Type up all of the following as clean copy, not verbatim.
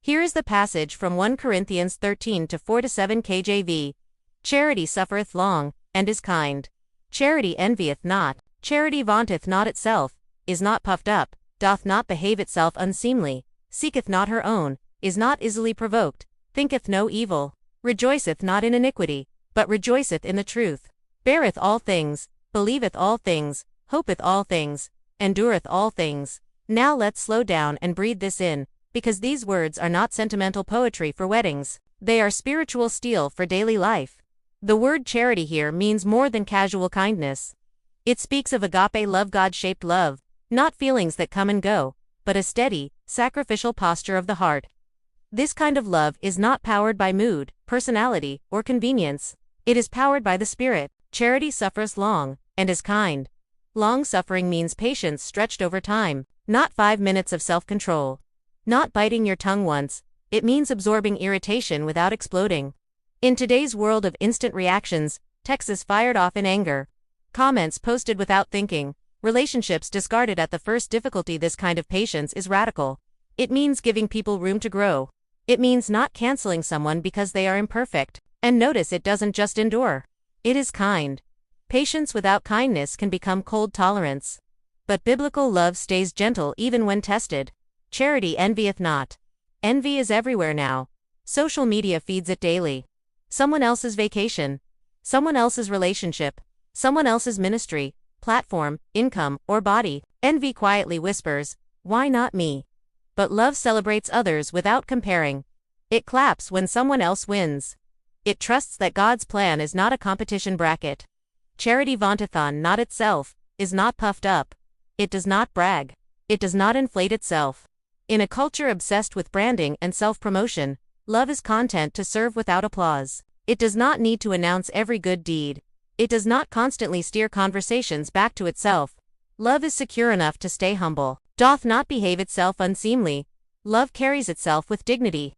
Here is the passage from 1 Corinthians 13 to 4-7 KJV. Charity suffereth long, and is kind. Charity envieth not. Charity vaunteth not itself, is not puffed up, doth not behave itself unseemly, seeketh not her own, is not easily provoked, thinketh no evil, rejoiceth not in iniquity, but rejoiceth in the truth, beareth all things, believeth all things, hopeth all things, endureth all things. Now let's slow down and breathe this in, because these words are not sentimental poetry for weddings. They are spiritual steel for daily life. The word charity here means more than casual kindness. It speaks of agape love, God-shaped love, not feelings that come and go, but a steady, sacrificial posture of the heart. This kind of love is not powered by mood, personality, or convenience. It is powered by the Spirit. Charity suffers long, and is kind. Long-suffering means patience stretched over time, not 5 minutes of self-control. Not biting your tongue once, it means absorbing irritation without exploding. In today's world of instant reactions, texts fired off in anger, comments posted without thinking, relationships discarded at the first difficulty, this kind of patience is radical. It means giving people room to grow. It means not canceling someone because they are imperfect. And notice, it doesn't just endure. It is kind. Patience without kindness can become cold tolerance. But biblical love stays gentle even when tested. Charity envieth not. Envy is everywhere now. Social media feeds it daily. Someone else's vacation, someone else's relationship, someone else's ministry, platform, income, or body. Envy quietly whispers, "Why not me?" But love celebrates others without comparing. It claps when someone else wins. It trusts that God's plan is not a competition bracket. Charity vaunteth not itself, is not puffed up. It does not brag. It does not inflate itself. In a culture obsessed with branding and self-promotion, love is content to serve without applause. It does not need to announce every good deed. It does not constantly steer conversations back to itself. Love is secure enough to stay humble. Doth not behave itself unseemly. Love carries itself with dignity.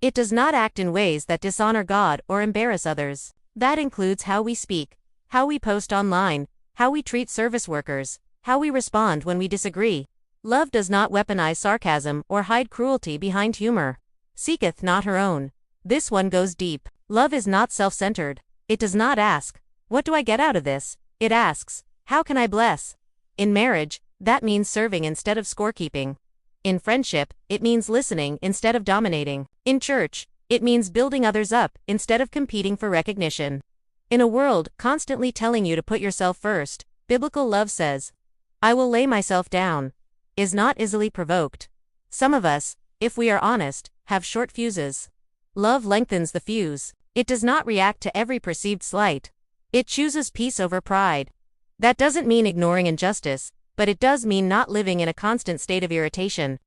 It does not act in ways that dishonor God or embarrass others. That includes how we speak, how we post online, how we treat service workers, how we respond when we disagree. Love does not weaponize sarcasm or hide cruelty behind humor. Seeketh not her own. This one goes deep. Love is not self-centered. It does not ask, "What do I get out of this?" It asks, "How can I bless?" In marriage, that means serving instead of scorekeeping. In friendship, it means listening instead of dominating. In church, it means building others up instead of competing for recognition. In a world constantly telling you to put yourself first, biblical love says, "I will lay myself down," is not easily provoked. Some of us, if we are honest, have short fuses. Love lengthens the fuse. It does not react to every perceived slight. It chooses peace over pride. That doesn't mean ignoring injustice, but it does mean not living in a constant state of irritation.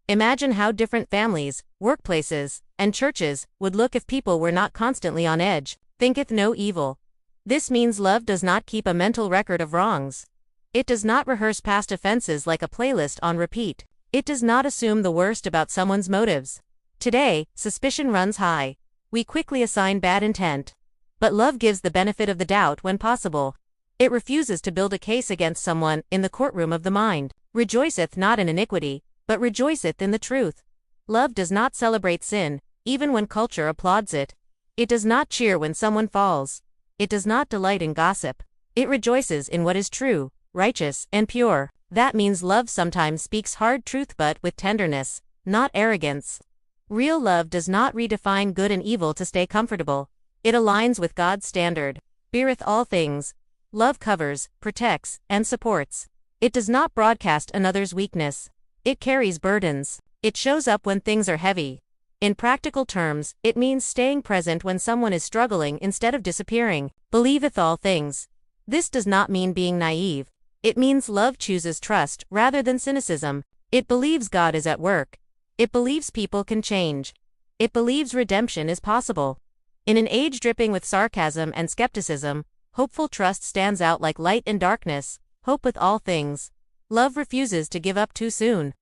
Imagine how different families, workplaces, and churches would look if people were not constantly on edge. Thinketh no evil. This means love does not keep a mental record of wrongs. It does not rehearse past offenses like a playlist on repeat. It does not assume the worst about someone's motives. Today, suspicion runs high. We quickly assign bad intent. But love gives the benefit of the doubt when possible. It refuses to build a case against someone in the courtroom of the mind. Rejoiceth not in iniquity, but rejoiceth in the truth. Love does not celebrate sin, even when culture applauds it. It does not cheer when someone falls. It does not delight in gossip. It rejoices in what is true, righteous, and pure. That means love sometimes speaks hard truth but with tenderness, not arrogance. Real love does not redefine good and evil to stay comfortable. It aligns with God's standard. Beareth all things. Love covers, protects, and supports. It does not broadcast another's weakness. It carries burdens. It shows up when things are heavy. In practical terms, it means staying present when someone is struggling instead of disappearing. Believeth all things. This does not mean being naive. It means love chooses trust rather than cynicism. It believes God is at work. It believes people can change. It believes redemption is possible. In an age dripping with sarcasm and skepticism, hopeful trust stands out like light in darkness. Hopeth all things. Love refuses to give up too soon.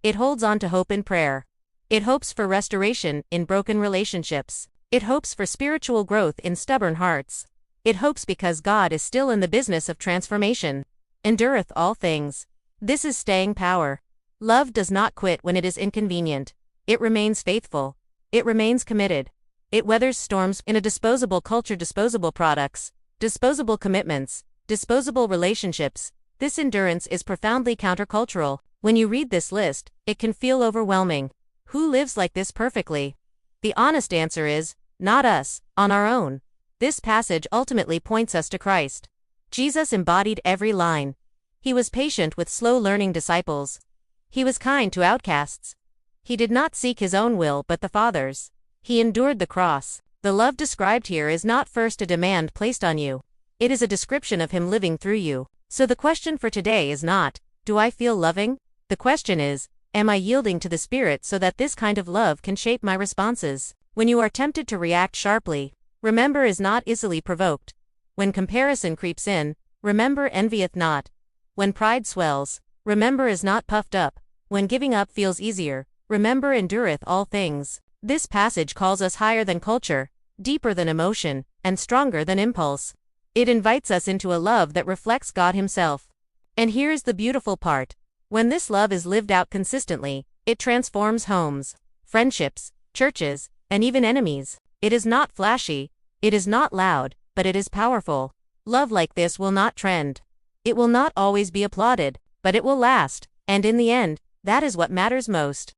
It holds on to hope in prayer. It hopes for restoration in broken relationships. It hopes for spiritual growth in stubborn hearts. It hopes because God is still in the business of transformation. Endureth all things. This is staying power. Love does not quit when it is inconvenient. It remains faithful. It remains committed. It weathers storms in a disposable culture, disposable products, disposable commitments, disposable relationships. This endurance is profoundly countercultural. When you read this list, it can feel overwhelming. Who lives like this perfectly? The honest answer is, not us, on our own. This passage ultimately points us to Christ. Jesus embodied every line. He was patient with slow-learning disciples. He was kind to outcasts. He did not seek his own will but the Father's. He endured the cross. The love described here is not first a demand placed on you. It is a description of him living through you. So the question for today is not, do I feel loving? The question is, am I yielding to the Spirit so that this kind of love can shape my responses? When you are tempted to react sharply, remember is not easily provoked. When comparison creeps in, remember envieth not. When pride swells, remember is not puffed up. When giving up feels easier, remember endureth all things. This passage calls us higher than culture, deeper than emotion, and stronger than impulse. It invites us into a love that reflects God Himself. And here's the beautiful part. When this love is lived out consistently, it transforms homes, friendships, churches, and even enemies. It is not flashy, it is not loud, but it is powerful. Love like this will not trend. It will not always be applauded, but it will last, and in the end, that is what matters most.